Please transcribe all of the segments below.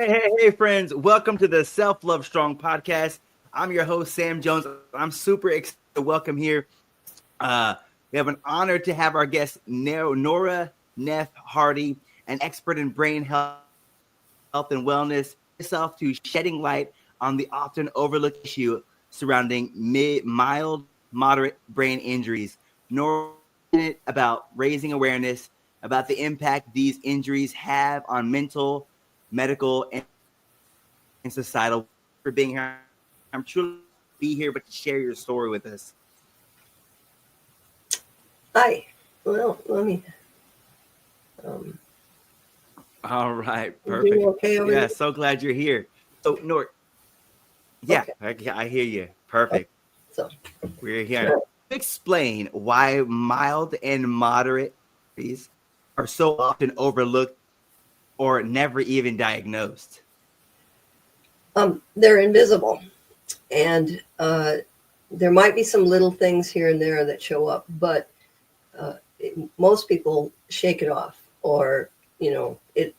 Hey, friends. Welcome to the Self Love Strong podcast. I'm your host, Sam Jones. I'm super excited to welcome here. We have an honor to have our guest, Nora Neff Hardy, an expert in brain health and wellness, herself to shedding light on the often overlooked issue surrounding mild, moderate brain injuries. Nora is passionate about raising awareness about the impact these injuries have on mental, medical, and societal well-being. For being here, I'm truly be here, but to share your story with us. Hi. Well, let me. Um, All right, you doing perfect. okay over Yeah, there? so glad you're here. So, Nort, yeah, Okay. I hear you. Okay. Perfect. So, We're here. all Explain why mild and moderate injuries are so often overlooked or never even diagnosed. they're invisible, and there might be some little things here and there that show up, but most people shake it off, or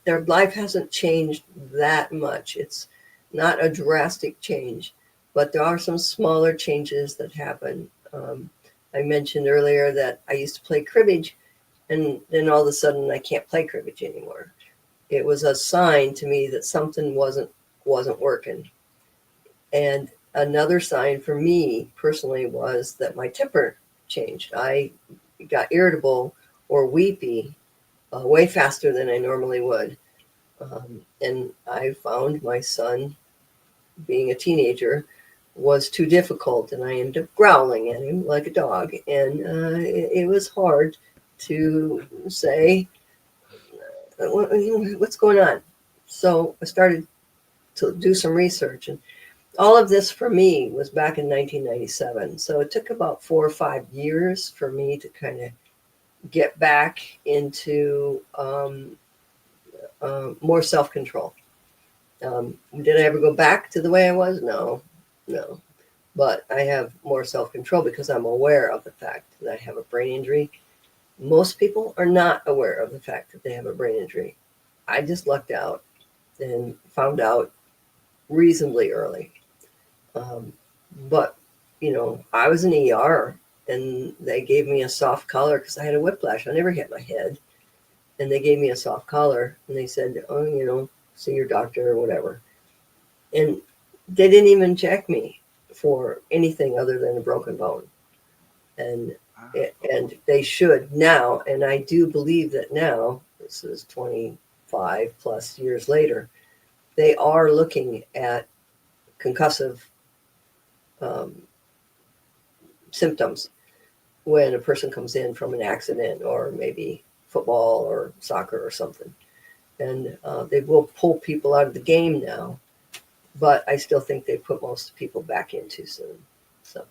their life hasn't changed that much. It's not a drastic change, but there are some smaller changes that happen. I mentioned earlier that I used to play cribbage, and then all of a sudden I can't play cribbage anymore. It was a sign to me that something wasn't working. And another sign for me personally was that my temper changed. I got irritable or weepy way faster than I normally would. And I found my son, being a teenager, was too difficult, and I ended up growling at him like a dog. And it was hard to say, what's going on? So I started to do some research, and all of this for me was back in 1997. So it took about 4 or 5 years for me to kind of get back into more self control. Did I ever go back to the way I was? No, no. But I have more self control because I'm aware of the fact that I have a brain injury. Most people are not aware of the fact that they have a brain injury. I just lucked out and found out reasonably early. Um, but, I was in ER, and they gave me a soft collar because I had a whiplash. I never hit my head. And they gave me a soft collar, and they said, oh, see your doctor or whatever. And they didn't even check me for anything other than a broken bone. And and they should now, and I do believe that now, this is 25 plus years later, they are looking at concussive um, symptoms when a person comes in from an accident or maybe football or soccer or something. And they will pull people out of the game now, but I still think they put most people back in too soon. So,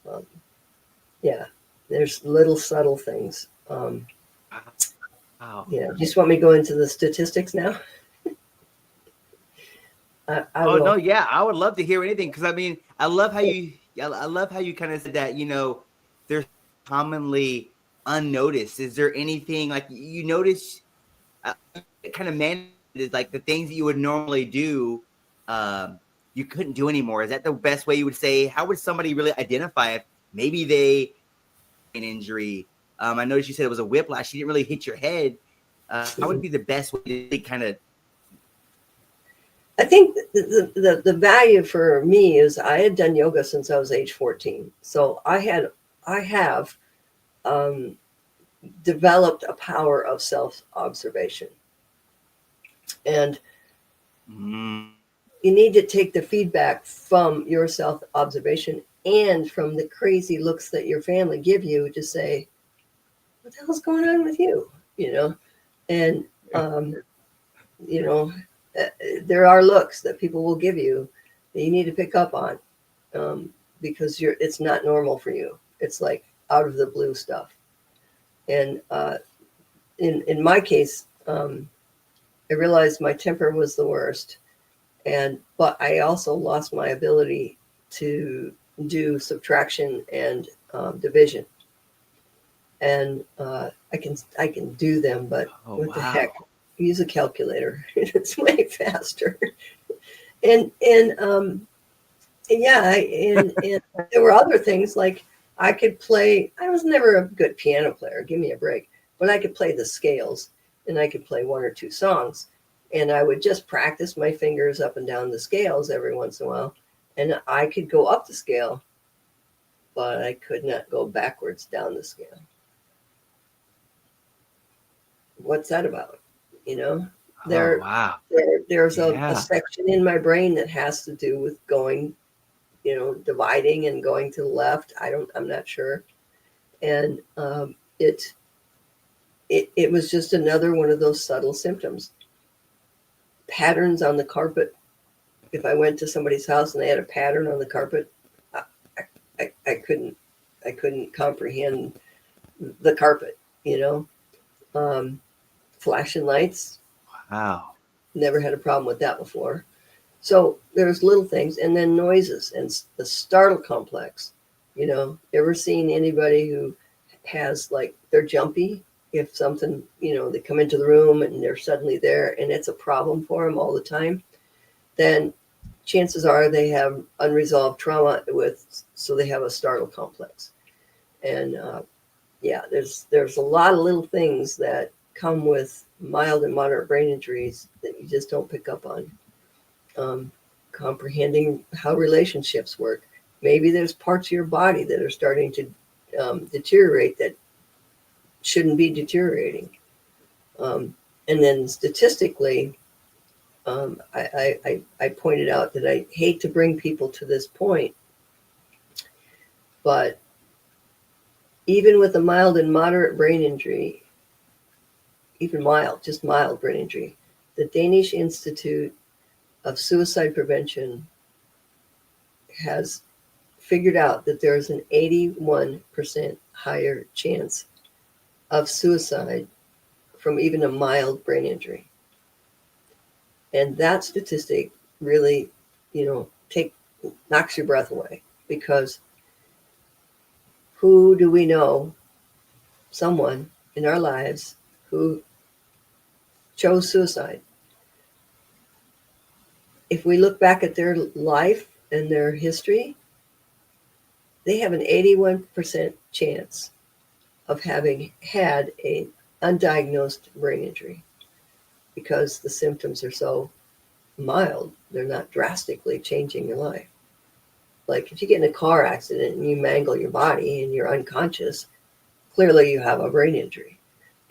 um, yeah, there's little subtle things. Wow. Yeah, you just want me to go into the statistics now? I Oh no, will. yeah, I would love to hear anything because I mean, I love how you kind of said that. They're commonly unnoticed. Is there anything like you notice? Kind of manage is like the things that you would normally do, you couldn't do anymore. Is that the best way you would say? How would somebody really identify if maybe they an injury? I noticed you said it was a whiplash. You didn't really hit your head. How would be the best way to kind of? I think the value for me is I had done yoga since I was age 14. So I have um, developed a power of self observation. And Mm, you need to take the feedback from your self observation and from the crazy looks that your family give you to say, what the hell's going on with you? You know, and, um, you know, uh, there are looks that people will give you that you need to pick up on um, because it's not normal for you. It's like out of the blue stuff. And in my case, I realized my temper was the worst, but I also lost my ability to do subtraction and division. And I can do them, but oh what the heck? wow. use a calculator. It's way faster. And yeah, and there were other things like I could play. I was never a good piano player. Give me a break. But I could play the scales, and I could play one or two songs, and I would just practice my fingers up and down the scales every once in a while, and I could go up the scale, but I could not go backwards down the scale. What's that about? You know, Oh, wow. there's a Yeah. section in my brain that has to do with going, dividing and going to the left. I'm not sure. And it was just another one of those subtle symptoms. Patterns on the carpet. If I went to somebody's house and they had a pattern on the carpet, I couldn't comprehend the carpet, flashing lights. Wow. Never had a problem with that before. So there's little things, and then noises and the startle complex. Ever seen anybody who has, like, they're jumpy if something, they come into the room and they're suddenly there and it's a problem for them all the time, then chances are they have unresolved trauma so they have a startle complex. And yeah, there's a lot of little things that come with mild and moderate brain injuries that you just don't pick up on. Comprehending how relationships work. Maybe there's parts of your body that are starting to deteriorate that shouldn't be deteriorating. And then statistically, I pointed out that I hate to bring people to this point, but even with a mild and moderate brain injury, even just mild brain injury, the Danish Institute of Suicide Prevention has figured out that there's an 81% higher chance of suicide from even a mild brain injury. And that statistic really, knocks your breath away, because who do we know, someone in our lives who chose suicide? If we look back at their life and their history, they have an 81% chance of having had an undiagnosed brain injury, because the symptoms are so mild. They're not drastically changing your life. Like if you get in a car accident and you mangle your body and you're unconscious, clearly you have a brain injury.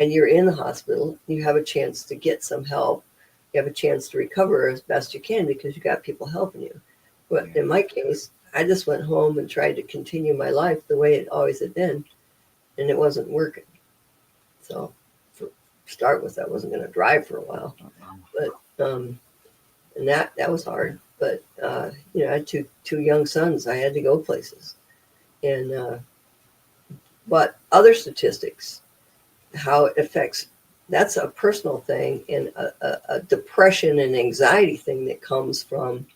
And you're in the hospital, you have a chance to get some help. You have a chance to recover as best you can because you got people helping you. But in my case, I just went home and tried to continue my life the way it always had been, and it wasn't working. So to start with, I wasn't going to drive for a while, but and that was hard. But I had two young sons. I had to go places, and but other statistics, how it affects. That's a personal thing, and a depression and anxiety thing that comes from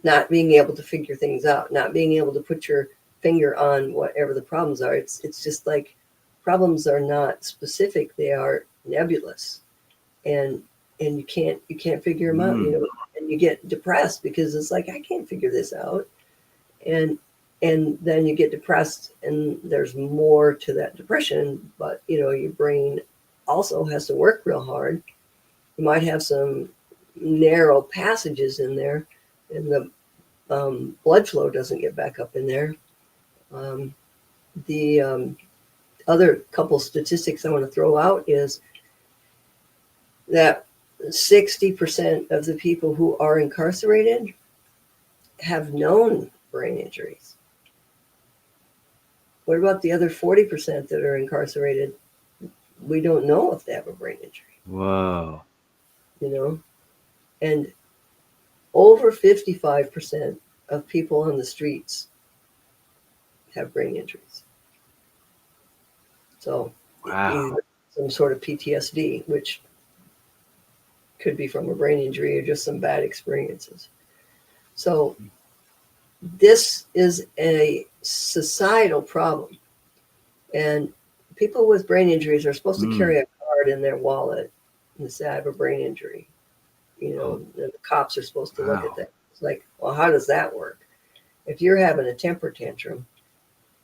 not being able to figure things out, not being able to put your finger on whatever the problems are. It's just like problems are not specific; they are nebulous, and you can't figure them out. And you get depressed because it's like, I can't figure this out, and then you get depressed, and there's more to that depression. But your brain also has to work real hard. You might have some narrow passages in there, and the blood flow doesn't get back up in there. The other couple statistics I want to throw out is that 60% of the people who are incarcerated have known brain injuries. What about the other 40% that are incarcerated? We don't know if they have a brain injury. Whoa. And over 55% of people on the streets have brain injuries. So wow. Some sort of PTSD, which could be from a brain injury or just some bad experiences. So this is a societal problem. And people with brain injuries are supposed to carry a card in their wallet and say, I have a brain injury. And the cops are supposed to look at Wow. that. It's like, well, how does that work? If you're having a temper tantrum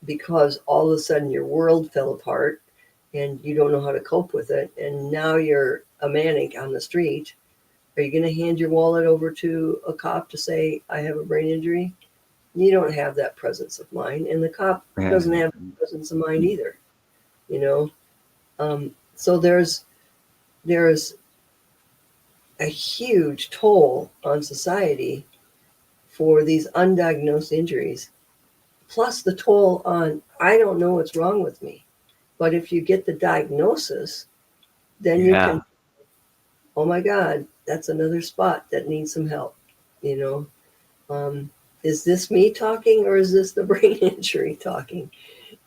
because all of a sudden your world fell apart and you don't know how to cope with it, and now you're a manic on the street, are you going to hand your wallet over to a cop to say, I have a brain injury? You don't have that presence of mind, and the cop doesn't have the presence of mind either. So there's a huge toll on society for these undiagnosed injuries, plus the toll on, I don't know what's wrong with me. But if you get the diagnosis, then you can, oh my God, that's another spot that needs some help. You know, is this me talking, or is this the brain injury talking?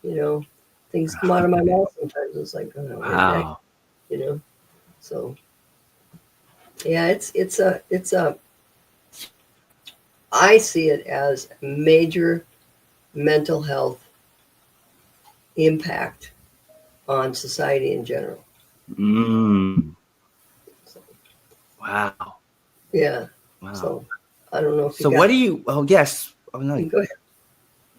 Things come out of my mouth sometimes. It's like, oh, Wow. So yeah, it's a I see it as major mental health impact on society in general. So, Wow. yeah. Wow. So I don't know if so what do you? Oh yes. Oh no. Go ahead.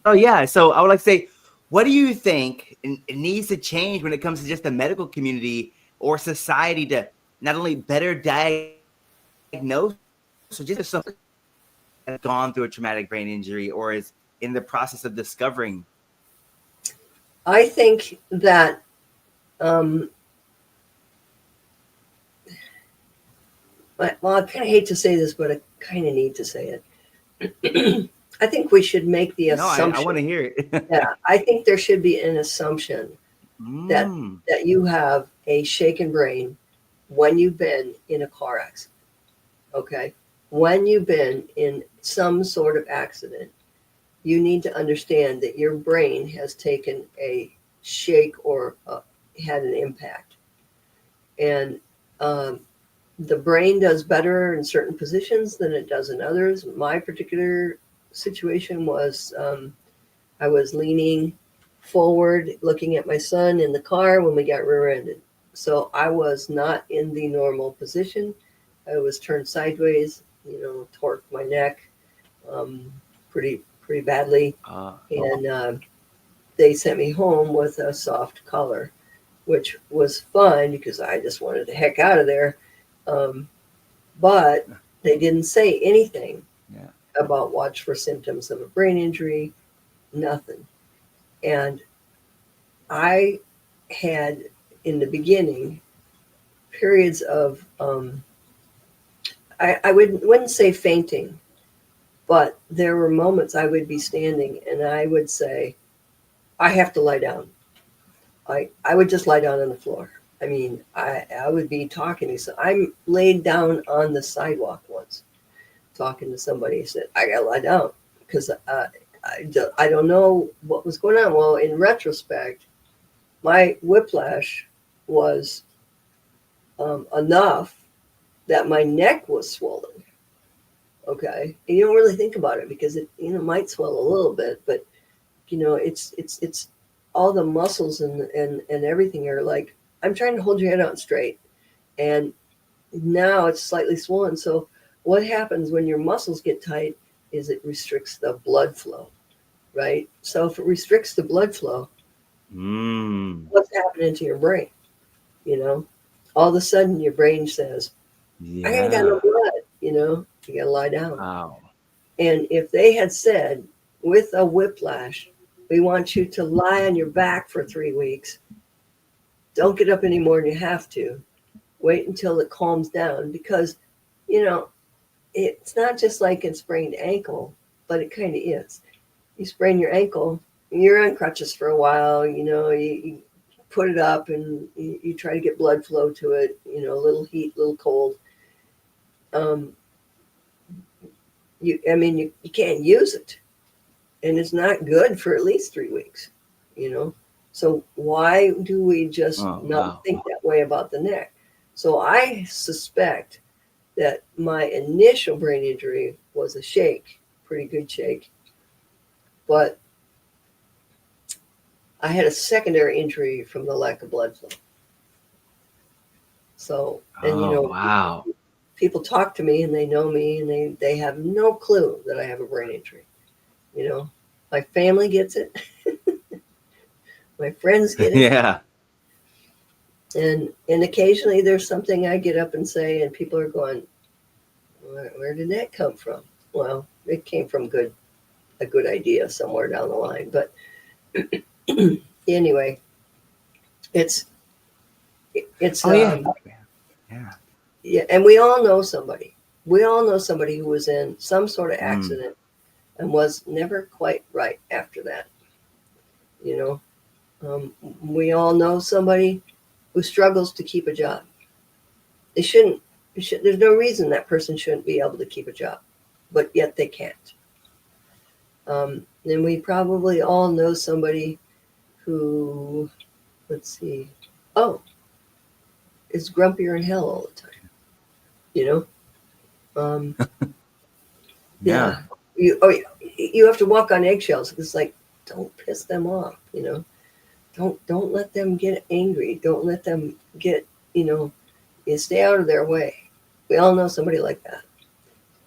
Oh yeah. So I would like to say, what do you think it needs to change when it comes to just the medical community or society to not only better diagnose, so just if someone has gone through a traumatic brain injury or is in the process of discovering? I think that well, I kind of hate to say this, but I kind of need to say it. I think we should make the No, I assumption. want to hear it. Yeah, I think there should be an assumption that Mm. that you have a shaken brain when you've been in a car accident. Okay, when you've been in some sort of accident, you need to understand that your brain has taken a shake or had an impact, and um, the brain does better in certain positions than it does in others. My particular situation was I was leaning forward, looking at my son in the car when we got rear-ended. So I was not in the normal position. I was turned sideways, torqued my neck pretty badly, and they sent me home with a soft collar, which was fun because I just wanted the heck out of there. Um, but they didn't say anything about watch for symptoms of a brain injury, nothing. And I had in the beginning periods of I wouldn't say fainting, but there were moments I would be standing and I would say, I have to lie down. I would just lie down on the floor. I mean, I would be talking. So I'm laid down on the sidewalk once, talking to somebody. He said, I got to lie down because I don't know what was going on. Well, in retrospect, my whiplash was enough that my neck was swollen. Okay, and you don't really think about it because it might swell a little bit, but it's all the muscles and everything are like, I'm trying to hold your head out straight, and now it's slightly swollen. So what happens when your muscles get tight is it restricts the blood flow, right? So if it restricts the blood flow, what's happening to your brain? All of a sudden your brain says, I ain't got no blood, you gotta lie down. Wow. And if they had said, with a whiplash, we want you to lie on your back for 3 weeks, don't get up any more than you have to, wait until it calms down, because it's not just like a sprained ankle, but it kind of is. You sprain your ankle, you're on crutches for a while, you put it up and you try to get blood flow to it, a little heat, a little cold. You can't use it, and it's not good for at least 3 weeks, So why do we just not think that way about the neck? So I suspect that my initial brain injury was a shake, pretty good shake, but I had a secondary injury from the lack of blood flow. So, and Oh, wow. people talk to me and they know me and they have no clue that I have a brain injury. My family gets it. My friends get it. Yeah. And occasionally there's something I get up and say and people are going, where did that come from? Well, it came from a good idea somewhere down the line. But anyway, it's Oh, yeah. Yeah. yeah, and we all know somebody. We all know somebody who was in some sort of Mm. accident and was never quite right after that. You know, we all know somebody who struggles to keep a job. They shouldn't. There's no reason that person shouldn't be able to keep a job, but yet they can't. And we probably all know somebody who, let's see, oh, is grumpier than hell all the time. You know, Yeah. yeah. You have to walk on eggshells. It's like, don't piss them off. Don't let them get angry. Don't let them get, you stay out of their way. We all know somebody like that.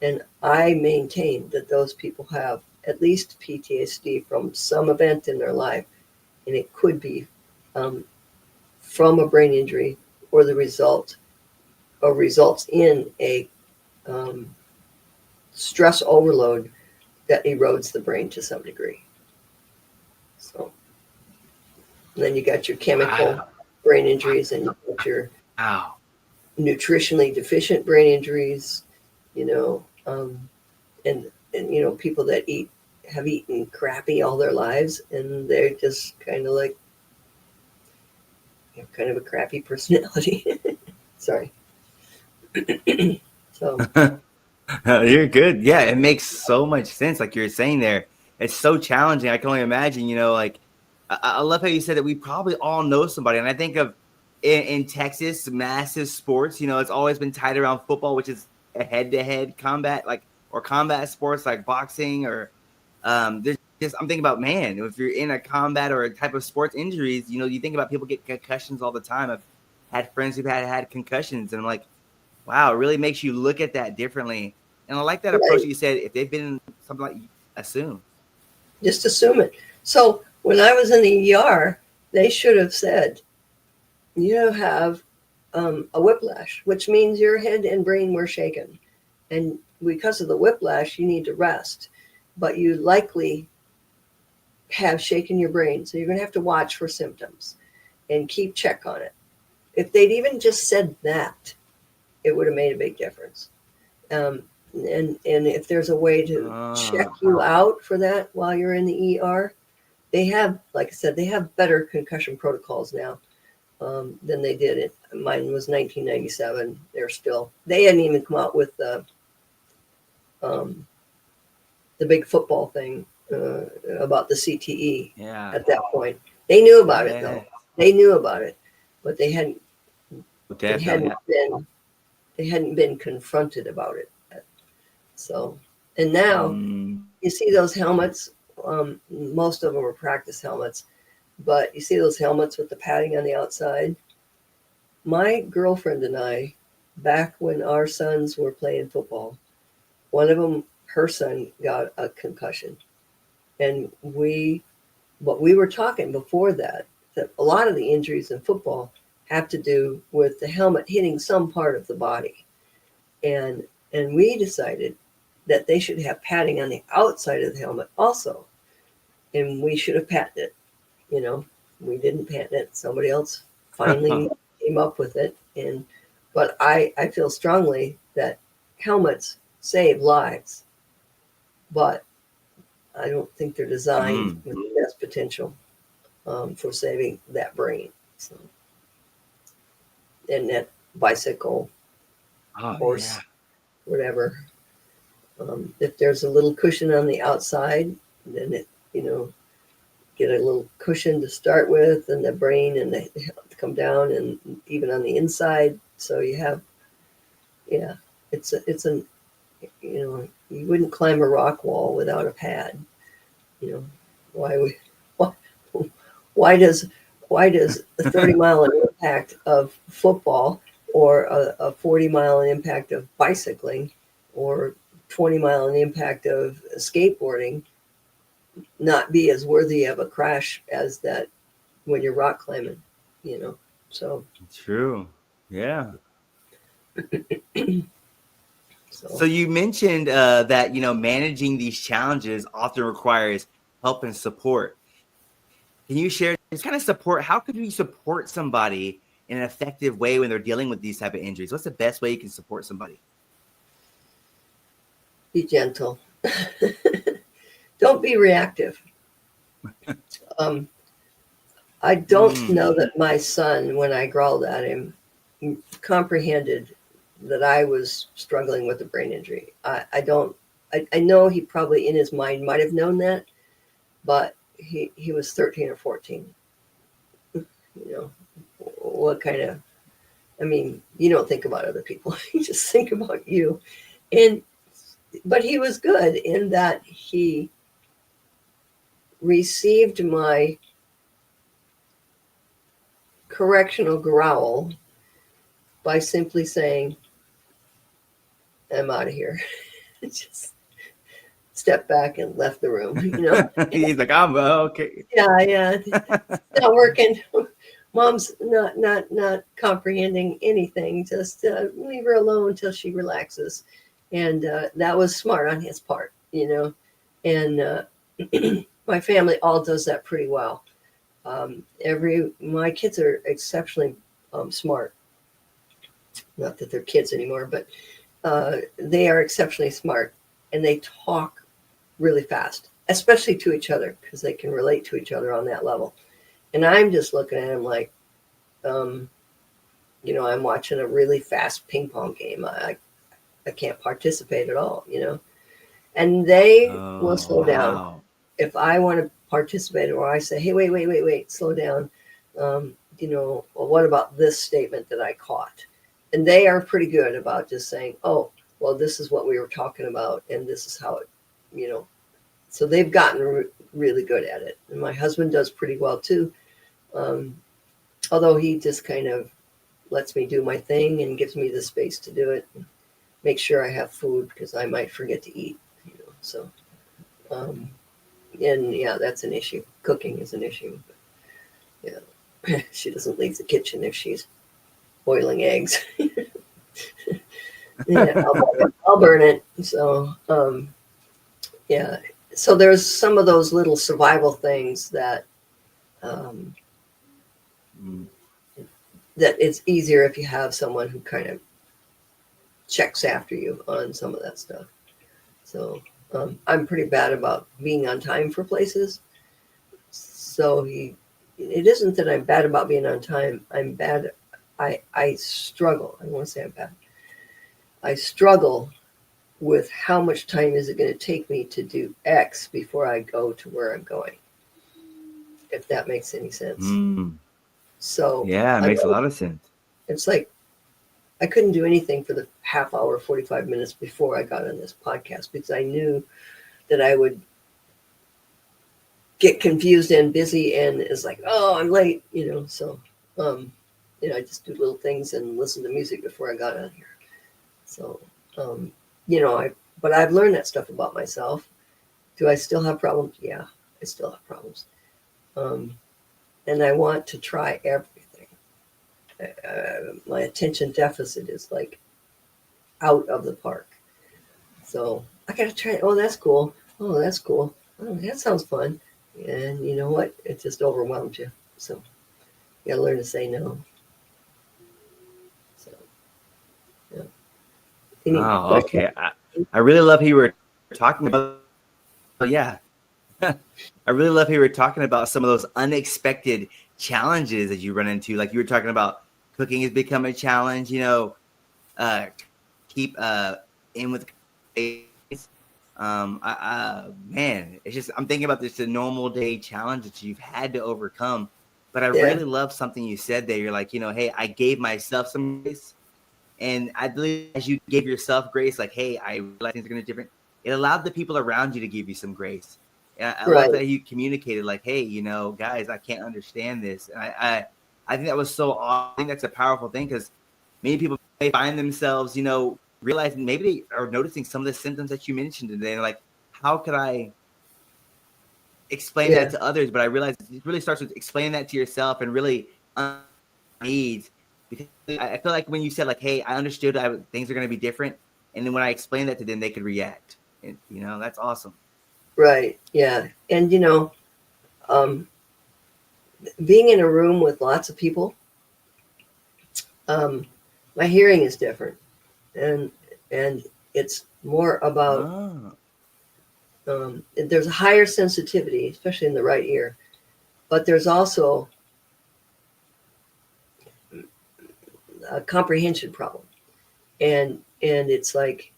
And I maintain that those people have at least PTSD from some event in their life. And it could be from a brain injury or the result or results in a stress overload that erodes the brain to some degree. So and then you got your chemical Wow. brain injuries and you got your Wow. nutritionally deficient brain injuries, and people that have eaten crappy all their lives and they're just kind of like kind of a crappy personality. Sorry. So You're good. Yeah, it makes so much sense. Like you're saying there, it's so challenging. I can only imagine, like I love how you said that we probably all know somebody. And I think of in Texas, massive sports, it's always been tied around football, which is a head-to-head combat, or combat sports like boxing or there's just I'm thinking about, man, if you're in a combat or a type of sports injuries, you think about people get concussions all the time. I've had friends who've had concussions, and I'm like, wow, it really makes you look at that differently. And I like that approach right, that you said, if they've been in something like assume. just assume it. So when I was in the ER, they should have said, you have a whiplash, which means your head and brain were shaken. And because of the whiplash, you need to rest. But you likely have shaken your brain. So you're going to have to watch for symptoms and keep check on it. If they'd even just said that, it would have made a big difference. And if there's a way to check you out for that while you're in the ER, they have, like I said, they have better concussion protocols now than they did. Mine was 1997. They hadn't even come out with the big football thing about the CTE at that point. They knew about it though. They knew about it, but they hadn't been confronted about it. So, and now you see those helmets. Most of them are practice helmets, but you see those helmets with the padding on the outside. My girlfriend and I, back when our sons were playing football, one of them, her son, got a concussion, and we were talking before that a lot of the injuries in football have to do with the helmet hitting some part of the body, and we decided that they should have padding on the outside of the helmet also, and we should have patented it. We didn't patent it. Somebody else finally came up with it, but I feel strongly that helmets save lives, but I don't think they're designed with the best potential for saving that brain. So, and that bicycle, horse, whatever. If there's a little cushion on the outside, then get a little cushion to start with, and the brain and the come down, and even on the inside. So you have, you wouldn't climb a rock wall without a pad. Why why does the 30 mile impact of football or a 40-mile impact of bicycling, or 20-mile impact of skateboarding not be as worthy of a crash as that when you're rock climbing, you know. So True. Yeah. So so you mentioned that managing these challenges often requires help and support. Can you share this kind of support? How could we support somebody in an effective way when they're dealing with these type of injuries? What's the best way you can support somebody? be gentle. Don't be reactive. um, I don't know that my son, when I growled at him, comprehended that I was struggling with a brain injury. I don't. I know he probably in his mind might have known that, but he was 13 or 14. You know, what kind of? I mean, you don't think about other people; you just think about you. And but he was good in that he received my correctional growl by simply saying, "I'm out of here." Just stepped back and left the room. He's like, I'm okay. Yeah, it's not working. Mom's not comprehending anything. Just leave her alone until she relaxes, and that was smart on his part, And my family all does that pretty well. My kids are exceptionally smart. Not that they're kids anymore, but they are exceptionally smart, and they talk really fast, especially to each other, because they can relate to each other on that level. And I'm just looking at him like, I'm watching a really fast ping pong game. I can't participate at all, And they will slow down. Wow. If I want to participate, or I say, hey, wait, slow down. Well, what about this statement that I caught? And they are pretty good about just saying, oh, well, this is what we were talking about, and this is how it, So they've gotten really good at it. And my husband does pretty well too. Although he just kind of lets me do my thing and gives me the space to do it. And make sure I have food because I might forget to eat. So, and yeah, that's an issue. Cooking is an issue. But, yeah, she doesn't leave the kitchen if she's boiling eggs. Yeah, I'll burn it. So, yeah. So there's some of those little survival things that that it's easier if you have someone who kind of checks after you on some of that stuff. So I'm pretty bad about being on time for places. So it isn't that I'm bad about being on time. I'm bad. I struggle. I don't want to say I'm bad. I struggle with how much time is it going to take me to do X before I go to where I'm going, if that makes any sense. So yeah, it makes a lot of sense. It's like I couldn't do anything for the half hour, 45 minutes before I got on this podcast because I knew that I would get confused and busy and it's like, oh, I'm late, So, I just do little things and listen to music before I got on here. So, but I've learned that stuff about myself. Do I still have problems? Yeah, I still have problems. And I want to try everything. My attention deficit is like out of the park. So I got to try. Oh, that's cool. Oh, that's cool. Oh, that sounds fun. And you know what? It just overwhelms you. So you got to learn to say no. So, yeah. Oh, okay. I really love how you were talking about. Yeah. I really love how you were talking about some of those unexpected challenges that you run into. Like you were talking about cooking has become a challenge, keep in with man, it's just I'm thinking about this a normal day challenge that you've had to overcome. But I really love something you said there. You're like, hey, I gave myself some grace. And I believe as you gave yourself grace, like, hey, I realize things are going to be different. It allowed the people around you to give you some grace. And I love that you communicated like, hey, guys, I can't understand this. And I think that was so awesome. I think that's a powerful thing because many people may find themselves, realizing maybe they are noticing some of the symptoms that you mentioned today. And like, how could I explain that Yeah. to others? But I realized it really starts with explaining that to yourself and really needs. Because I feel like when you said like, "Hey, I understood things are going to be different," and then when I explained that to them, they could react. And that's awesome. Right. Yeah. And um, being in a room with lots of people, um, my hearing is different, and it's more about Oh. there's a higher sensitivity, especially in the right ear, but there's also a comprehension problem, and it's like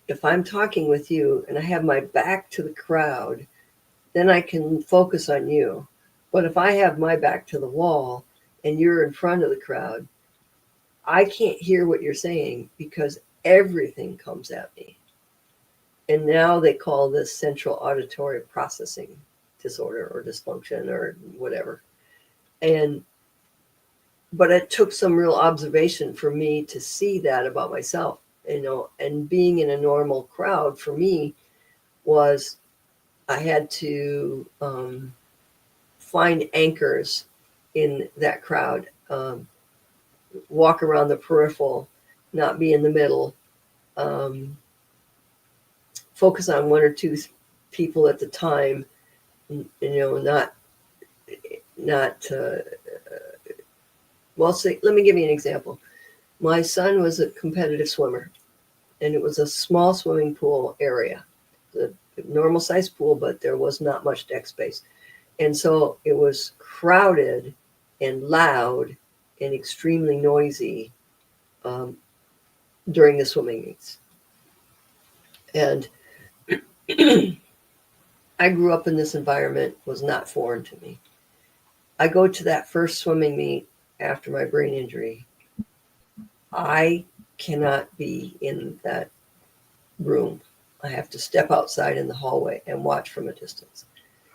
if I'm talking with you and I have my back to the crowd, then I can focus on you. But if I have my back to the wall and you're in front of the crowd, I can't hear what you're saying because everything comes at me. And now they call this central auditory processing disorder or dysfunction or whatever. And but it took some real observation for me to see that about myself, and being in a normal crowd for me was I had to find anchors in that crowd, walk around the peripheral, not be in the middle, um, focus on one or two people at the time, not well, see, let me give you an example. My son was a competitive swimmer, and it was a small swimming pool area, a normal sized pool, but there was not much deck space. And so it was crowded and loud and extremely noisy um, during the swimming meets. And I grew up in this environment, was not foreign to me. I go to that first swimming meet after my brain injury. I cannot be in that room. I have to step outside in the hallway and watch from a distance.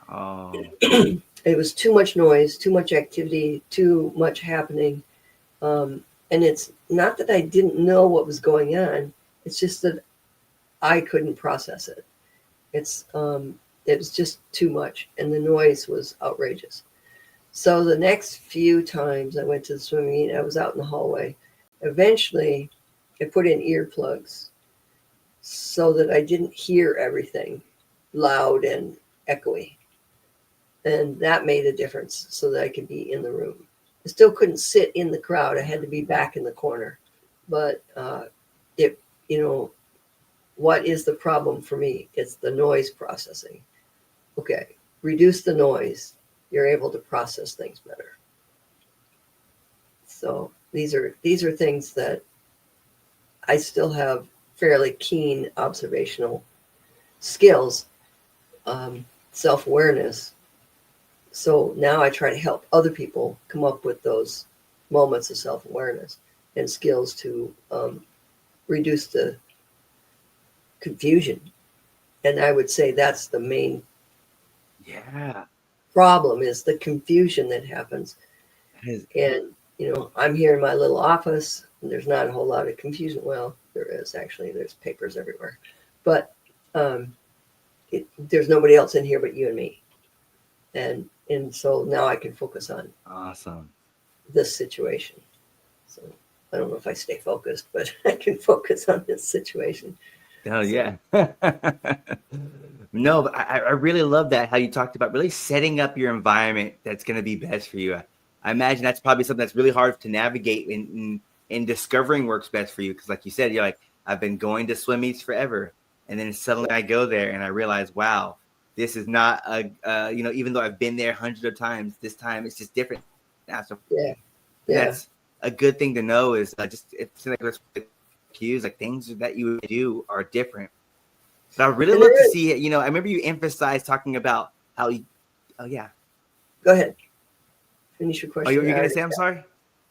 Oh. It was too much noise, too much activity, too much happening. And it's not that I didn't know what was going on. It's just that I couldn't process it. It was just too much, and the noise was outrageous. So the next few times I went to the swimming meet, I was out in the hallway. Eventually, I put in earplugs so that I didn't hear everything loud and echoey. And that made a difference so that I could be in the room. I still couldn't sit in the crowd. I had to be back in the corner. But it, what is the problem for me? It's the noise processing. Okay, reduce the noise. You're able to process things better. So these are things that I still have fairly keen observational skills, self-awareness. So now I try to help other people come up with those moments of self-awareness and skills to reduce the confusion. And I would say that's the main Yeah. problem is the confusion that happens. That is, And, I'm here in my little office and there's not a whole lot of confusion. Well, there is actually, there's papers everywhere, but there's nobody else in here but you and me. And so now I can focus on awesome. this situation. So I don't know if I stay focused, but I can focus on this situation. Oh, yeah. No, but I really love that, how you talked about really setting up your environment that's going to be best for you. I imagine that's probably something that's really hard to navigate in discovering works best for you. Because like you said, you're like, I've been going to swim meets forever. And then suddenly I go there and I realize, wow, this is not even though I've been there hundreds of times, this time it's just different. So Yeah. Yeah. that's a good thing to know is it's like cues, like things that you do are different. But I really And love to there is, see it. I remember you emphasized talking about how you, oh yeah. go ahead. Finish your Oh, question. you're going to say, I'm sorry?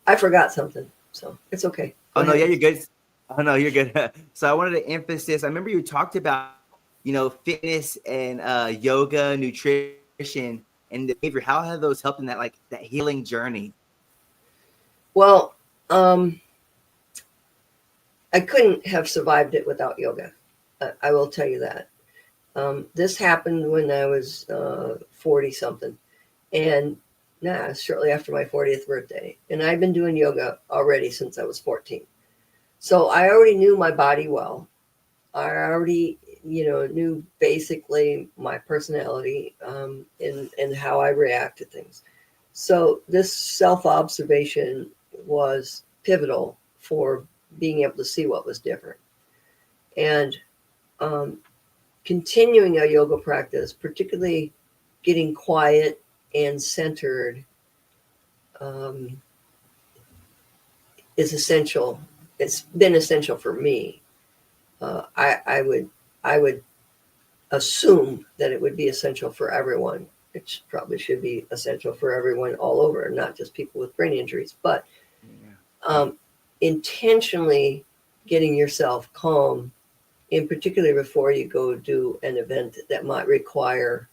I forgot something, so it's okay. Go Oh, no, ahead. yeah, you're good. Oh, no, you're good. So I wanted to emphasize, I remember you talked about, fitness and yoga, nutrition, and the behavior. How have those helped in that, like that healing journey? Well, um, I couldn't have survived it without yoga. I will tell you that. This happened when I was 40 something, and shortly after my 40th birthday. And I've been doing yoga already since I was 14. So I already knew my body well. I already, knew basically my personality, and how I react to things. So this self-observation was pivotal for being able to see what was different. And um, continuing a yoga practice, particularly getting quiet and centered, um, is essential. It's been essential for me. I would assume that it would be essential for everyone. It probably should be essential for everyone all over, not just people with brain injuries. But Yeah. intentionally getting yourself calm, in particular before you go do an event that might require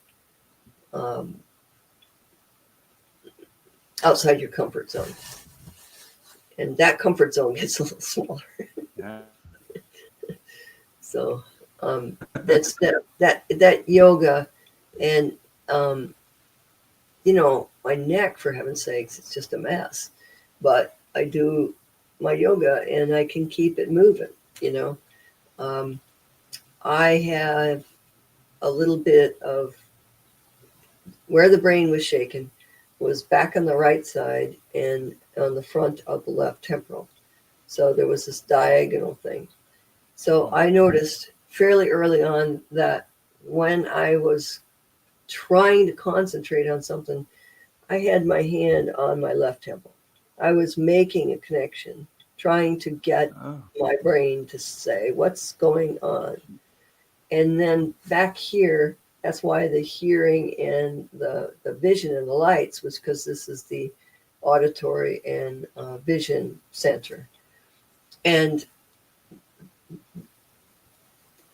um, outside your comfort zone, and that comfort zone gets a little smaller. Yeah. So that's that yoga, and um, my neck, for heaven's sakes, it's just a mess. But I do my yoga, and I can keep it moving. You know, um, I have a little bit of where the brain was shaken was back on the right side and on the front of the left temporal. So there was this diagonal thing. So I noticed fairly early on that when I was trying to concentrate on something, I had my hand on my left temple. I was making a connection, trying to get Oh. my brain to say, what's going on? And then back here, that's why the hearing and the vision and the lights was because this is the auditory and vision center. And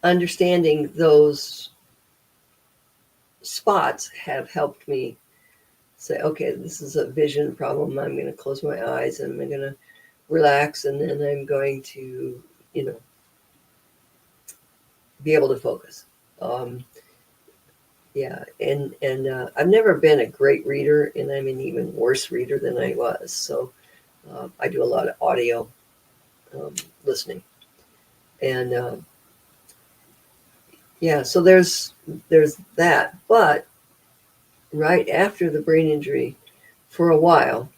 understanding those spots have helped me say, okay, this is a vision problem. I'm going to close my eyes and I'm going to relax, and then I'm going to, be able to focus. Um, yeah, and I've never been a great reader, and I'm an even worse reader than I was. So I do a lot of audio listening, and yeah, so there's that. But right after the brain injury, for a while,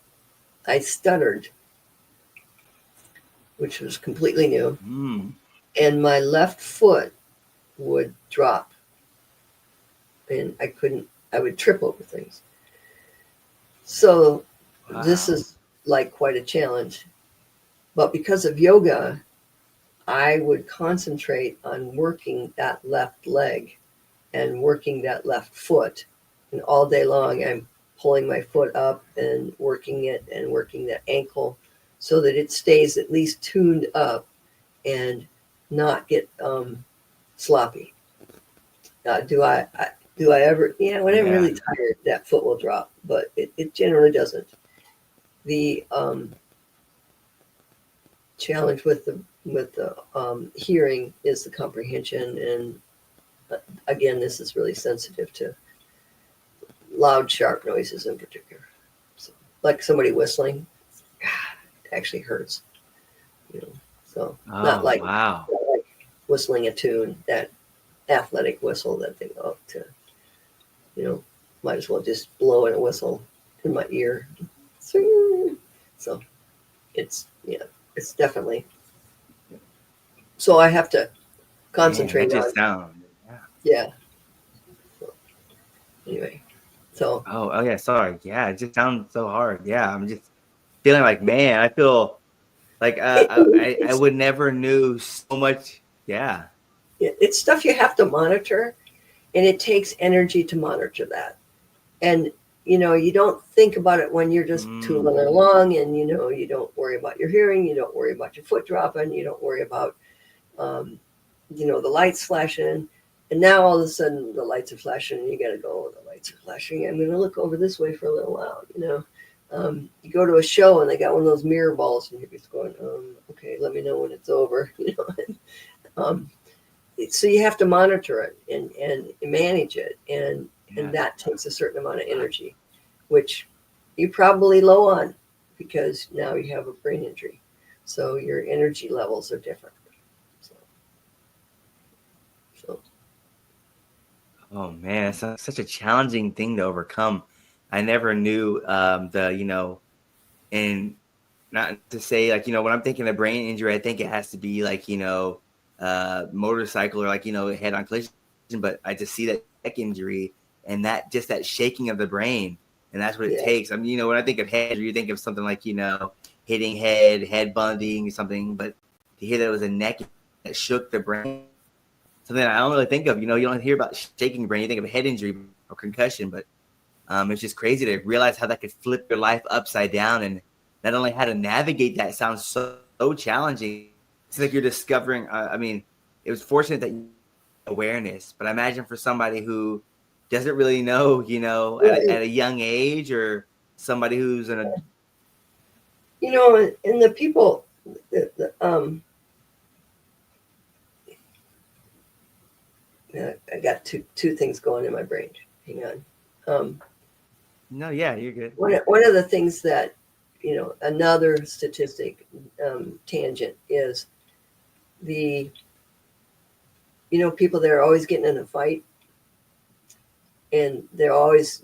I stuttered, which was completely new, Mm. and my left foot would drop, and I would trip over things. So this Wow. is like quite a challenge. But because of yoga, I would concentrate on working that left leg and working that left foot. And all day long, I'm pulling my foot up and working it and working that ankle so that it stays at least tuned up and not get sloppy. Do I ever? Yeah, when I'm Yeah. really tired, that foot will drop, but it generally doesn't. The challenge with the hearing is the comprehension, and again, this is really sensitive to loud, sharp noises in particular. So, like somebody whistling, it actually hurts. You know, so Oh, wow. not like whistling a tune, that athletic whistle that they go up to. Might as well just blow in a whistle in my ear. So it's definitely. So I have to Man, that concentrate on, just sounds. Yeah. yeah. So anyway, so Oh, yeah. Sorry. Yeah, it just sounds so hard. Yeah, I'm just feeling like, man, I feel like I it's would never knew so much. Yeah. it's stuff you have to monitor, and it takes energy to monitor that. And you don't think about it when you're just tooling Mm. along, and you don't worry about your hearing, you don't worry about your foot dropping, you don't worry about um, the lights flashing. And now all of a sudden the lights are flashing and you got to go, oh, the lights are flashing. I'm going to look over this way for a little while, You go to a show and they got one of those mirror balls, and you're just going, okay, let me know when it's over. Um, so you have to monitor it and manage it, and that takes a certain amount of energy, which you're probably low on because now you have a brain injury, so your energy levels are different. So. Oh man, it's such a challenging thing to overcome. I never knew and not to say like, when I'm thinking of brain injury, I think it has to be like, motorcycle or like, head on collision, but I just see that neck injury and that shaking of the brain. And that's what it takes. I mean, when I think of head injury, you think of something like, hitting head bunding, something, but to hear that it was a neck that shook the brain, something I don't really think of. You don't hear about shaking brain. You think of a head injury or concussion, but it's just crazy to realize how that could flip your life upside down, and not only how to navigate that sounds so challenging. It's like you're discovering. I mean, it was fortunate that you had awareness, but I imagine for somebody who doesn't really know, at a young age, or somebody who's in a, and the people, I got two things going in my brain. Hang on. No, yeah, you're good. One of the things that, another statistic tangent is the, people that are always getting in a fight, and they're always,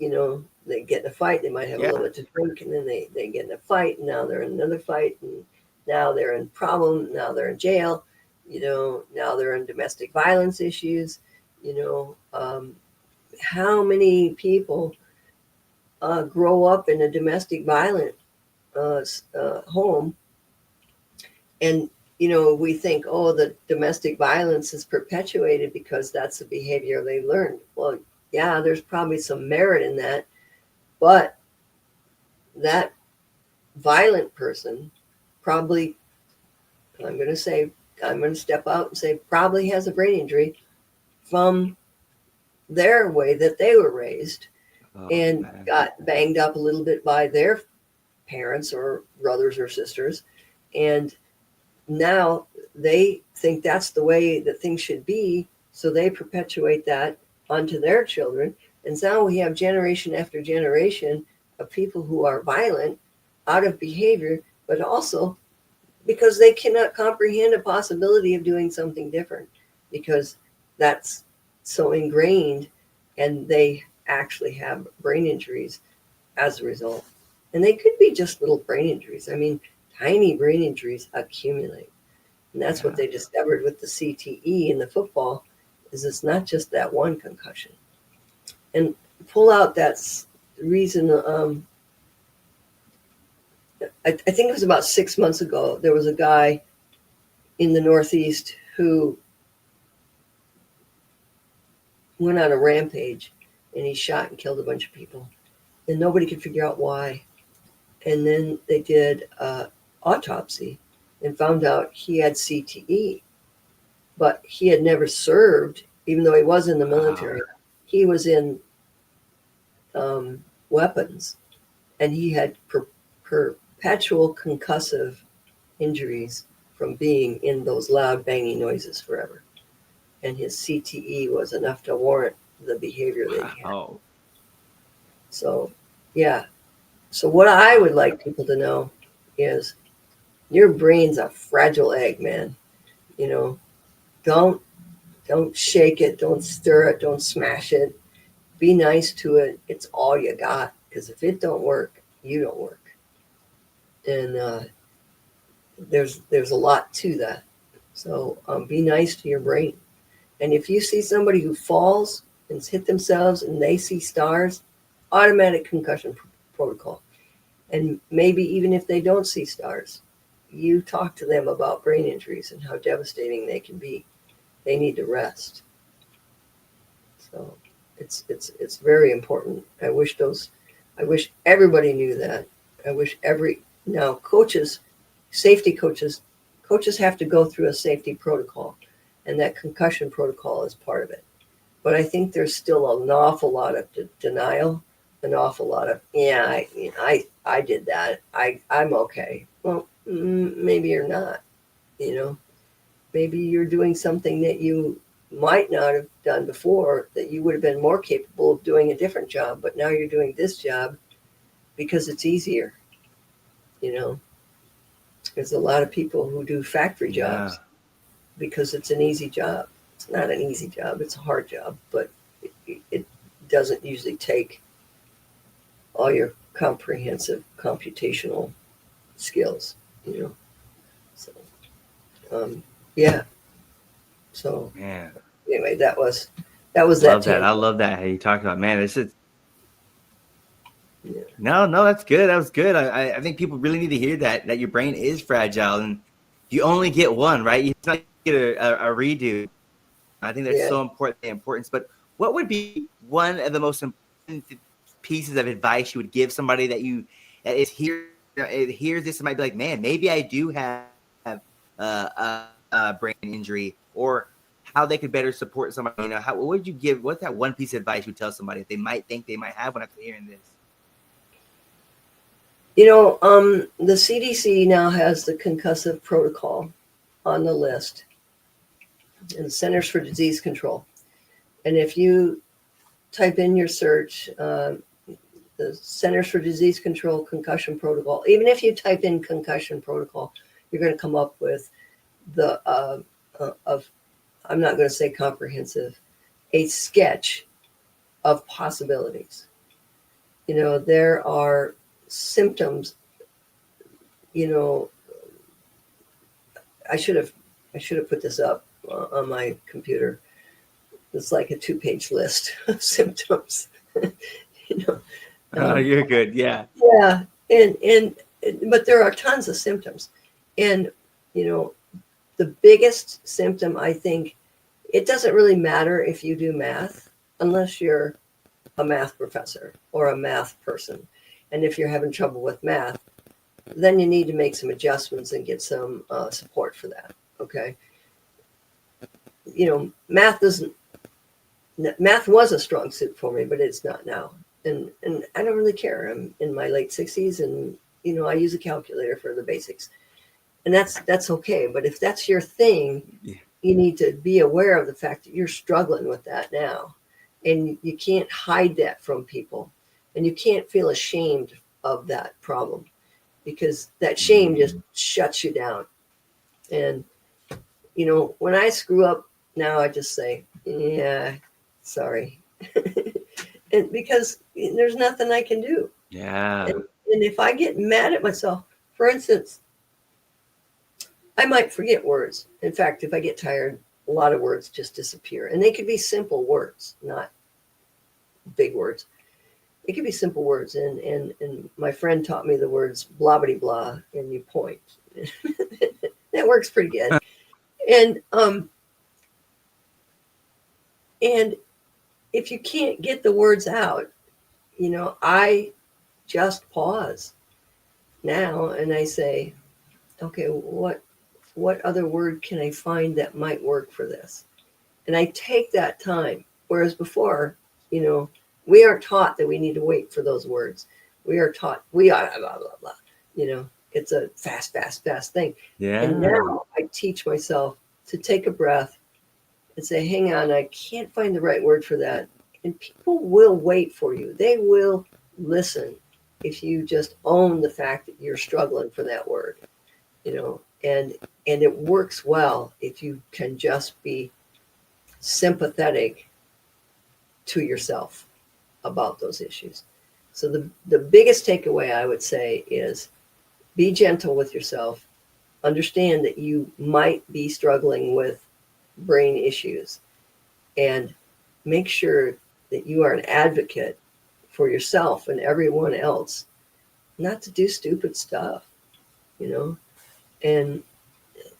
they get in a fight, they might have a little bit to drink, and then they get in a fight, and now they're in another fight, and now they're in problem, now they're in jail, now they're in domestic violence issues, how many people grow up in a domestic violent home, and we think, oh, the domestic violence is perpetuated because that's the behavior they learned. Well, yeah, there's probably some merit in that, but that violent person probably, I'm going to step out and say, probably has a brain injury from their way that they were raised, and got banged up a little bit by their parents or brothers or sisters, and now they think that's the way that things should be, so they perpetuate that onto their children, and now we have generation after generation of people who are violent, out of behavior, but also because they cannot comprehend a possibility of doing something different, because that's so ingrained, and they actually have brain injuries as a result. And they could be just little brain injuries. I mean, tiny brain injuries accumulate. And that's what they discovered with the CTE in the football, is it's not just that one concussion. And pull out that reason. I think it was about 6 months ago, there was a guy in the Northeast who went on a rampage, and he shot and killed a bunch of people, and nobody could figure out why. And then they did an autopsy and found out he had CTE, but he had never served, even though he was in the military. He was in weapons, and he had perpetual concussive injuries from being in those loud banging noises forever. And his CTE was enough to warrant the behavior that he had. So, yeah. So what I would like people to know is your brain's a fragile egg, man. Don't shake it, don't stir it, don't smash it. Be nice to it. It's all you got, because if it don't work, you don't work. And there's a lot to that. So be nice to your brain. And if you see somebody who falls and hit themselves and they see stars, automatic concussion protocol. And maybe even if they don't see stars, you talk to them about brain injuries and how devastating they can be. They need to rest. So it's very important. I wish everybody knew that. I wish now coaches, safety coaches have to go through a safety protocol, and that concussion protocol is part of it. But I think there's still an awful lot of denial an awful lot of, yeah, I did that. I'm okay. Well, maybe you're not, you know, maybe you're doing something that you might not have done before, that you would have been more capable of doing a different job, but now you're doing this job because it's easier. You know, there's a lot of people who do factory Yeah. jobs because it's an easy job. It's not an easy job, it's a hard job, but it doesn't usually take all your comprehensive computational skills, you know. So, um, yeah. So Man, anyway, that was that love that. tangent. I love that how you talked about, man. This is Yeah. no, that's good. That was good. I think people really need to hear that your brain is fragile and you only get one, right? You not get a redo. I think that's Yeah. so important, the importance. But what would be one of the most important pieces of advice you would give somebody that is here, it hears this and might be like, man, maybe I do have a brain injury, or how they could better support somebody. How, what would you give? What's that one piece of advice you tell somebody that they might think they might have when after hearing this? The CDC now has the concussive protocol on the list, and the Centers for Disease Control. And if you type in your search, the Centers for Disease Control concussion protocol, even if you type in concussion protocol, you're going to come up with the of I'm not going to say comprehensive, a sketch of possibilities. There are symptoms. You know, I should have put this up on my computer. It's like a 2-page list of symptoms. you know, Oh, um, you're good. Yeah. yeah, and but there are tons of symptoms, and you know, the biggest symptom, I think, it doesn't really matter if you do math unless you're a math professor or a math person, and if you're having trouble with math, then you need to make some adjustments and get some support for that. Okay, math was a strong suit for me, but it's not now. And I don't really care. I'm in my late 60s, and I use a calculator for the basics, and that's okay. But if that's your thing, Yeah. you need to be aware of the fact that you're struggling with that now, and you can't hide that from people, and you can't feel ashamed of that problem, because that shame just shuts you down. And when I screw up now, I just say, yeah, sorry. And because there's nothing I can do. Yeah. And if I get mad at myself, for instance, I might forget words. In fact, if I get tired, a lot of words just disappear. And they could be simple words, not big words. It could be simple words. And my friend taught me the words blah, blah, blah, and you point. That works pretty good. And and if you can't get the words out, I just pause now and I say, okay, what other word can I find that might work for this? And I take that time. Whereas before, you know, we aren't taught that we need to wait for those words. We are taught we are blah blah blah. It's a fast, fast, fast thing. And Yeah. now I teach myself to take a breath and say, hang on, I can't find the right word for that. And people will wait for you. They will listen if you just own the fact that you're struggling for that word, and it works well if you can just be sympathetic to yourself about those issues. So the biggest takeaway I would say is be gentle with yourself. Understand that you might be struggling with brain issues, and make sure that you are an advocate for yourself and everyone else not to do stupid stuff, you know. And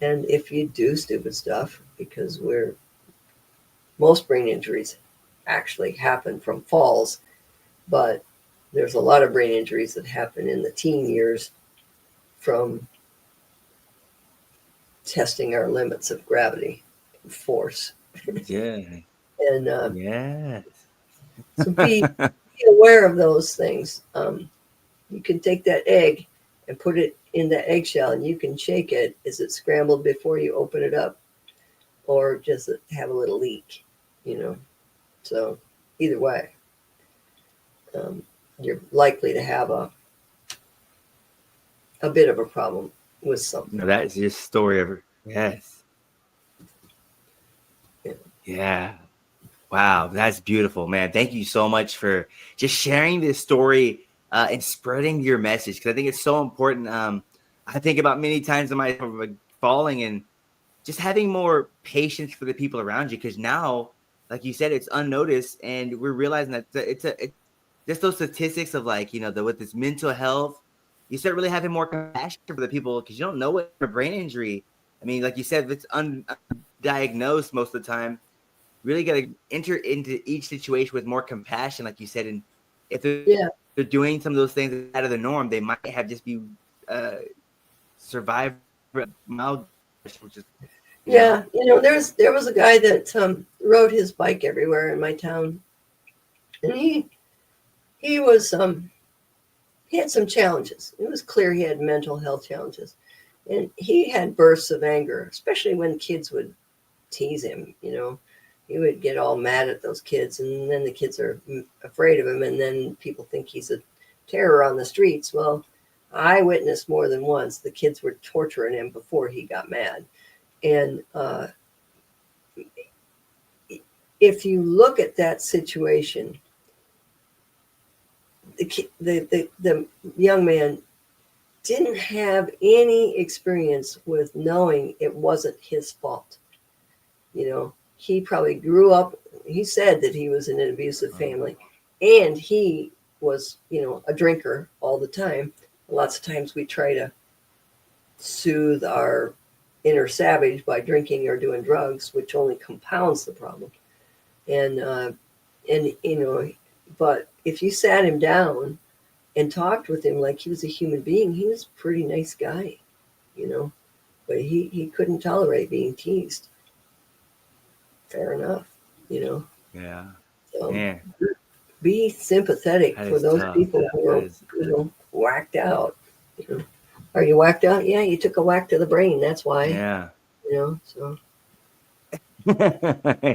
if you do stupid stuff, because most brain injuries actually happen from falls, but there's a lot of brain injuries that happen in the teen years from testing our limits of gravity and force. Yeah. And Yes. so be be aware of those things. You can take that egg and put it in the eggshell, and you can shake it. Is it scrambled before you open it up, or does it have a little leak? So either way, you're likely to have a bit of a problem with something. No, that's your story of yes. Yeah. Wow, that's beautiful, man. Thank you so much for just sharing this story and spreading your message, because I think it's so important. I think about many times in my falling and just having more patience for the people around you, because now, like you said, it's unnoticed, and we're realizing that it's just those statistics of like, with this mental health, you start really having more compassion for the people, because you don't know what a brain injury. I mean, like you said, if it's undiagnosed most of the time, really got to enter into each situation with more compassion, like you said. And if they're doing some of those things out of the norm, they might have just be survived mild, which is there was a guy that rode his bike everywhere in my town, and he was he had some challenges. It was clear he had mental health challenges, and he had bursts of anger, especially when kids would tease him. He would get all mad at those kids, and then the kids are afraid of him, and then people think he's a terror on the streets. Well, I witnessed more than once the kids were torturing him before he got mad. And if you look at that situation, the young man didn't have any experience with knowing it wasn't his fault. He probably grew up, he said that he was in an abusive family, and he was, a drinker all the time. Lots of times we try to soothe our inner savage by drinking or doing drugs, which only compounds the problem. And but if you sat him down and talked with him like he was a human being, he was a pretty nice guy, but he couldn't tolerate being teased. Fair enough, Yeah. So Man, be sympathetic for those tough. people who are, whacked out. Are you whacked out? Yeah, you took a whack to the brain. That's why. Yeah. So.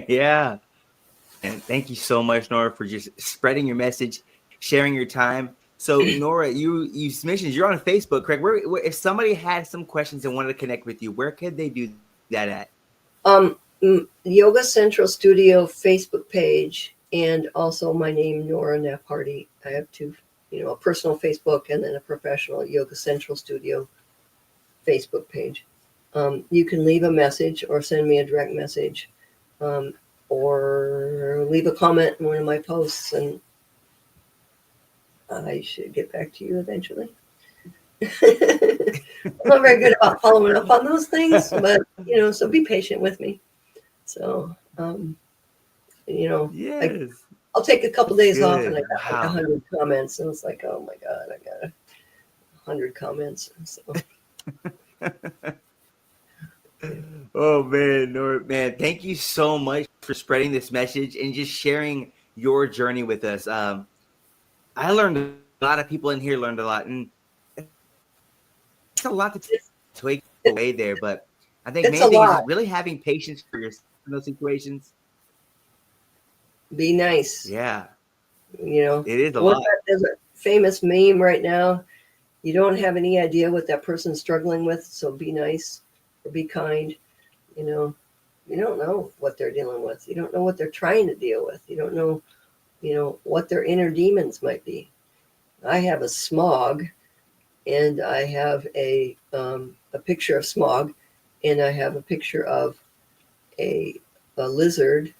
Yeah. And thank you so much, Nora, for just spreading your message, sharing your time. So, Nora, you mentioned you're on Facebook, correct? Where if somebody had some questions and wanted to connect with you, where could they do that at? Yoga Central Studio Facebook page, and also my name, Nora Neff Hardy. I have two, a personal Facebook and then a professional Yoga Central Studio Facebook page. You can leave a message or send me a direct message, or leave a comment in one of my posts, and I should get back to you eventually. I'm not very good about following up on those things, but so be patient with me. So, yes. I'll take a couple days off, and I got Wow. 100 comments, and it's like, oh my God, I got 100 comments. So. Oh man, Nora, man, thank you so much for spreading this message and just sharing your journey with us. I learned a lot of people in here learned a lot, and it's a lot to take away there. But I think main thing is just really having patience for yourself in those situations. Be nice. Yeah, it is a lot. There's a famous meme right now. You don't have any idea what that person's struggling with, so be nice or be kind. You don't know what they're dealing with. You don't know what they're trying to deal with. You don't know, what their inner demons might be. I have a smog, and I have a picture of smog, and I have a picture of a lizard,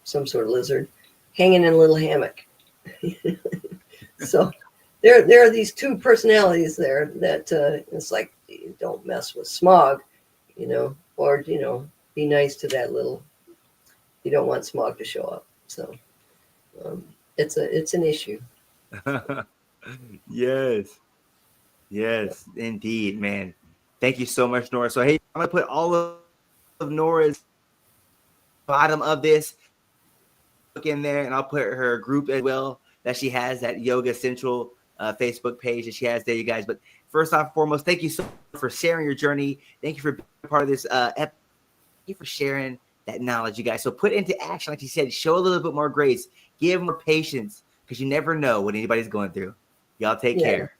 some sort of lizard, hanging in a little hammock. So there are these two personalities there that it's like, don't mess with smog, or be nice to that little. You don't want smog to show up. So it's an issue. Yes, indeed, man. Thank you so much, Nora. So hey, I'm gonna put all of Nora's bottom of this. in there, and I'll put her group as well that she has, that Yoga Central Facebook page that she has there, you guys. But first off, foremost, thank you so much for sharing your journey. Thank you for being part of this episode. Thank you for sharing that knowledge, you guys. So put into action, like you said, show a little bit more grace, give more patience, because you never know what anybody's going through. Y'all take care.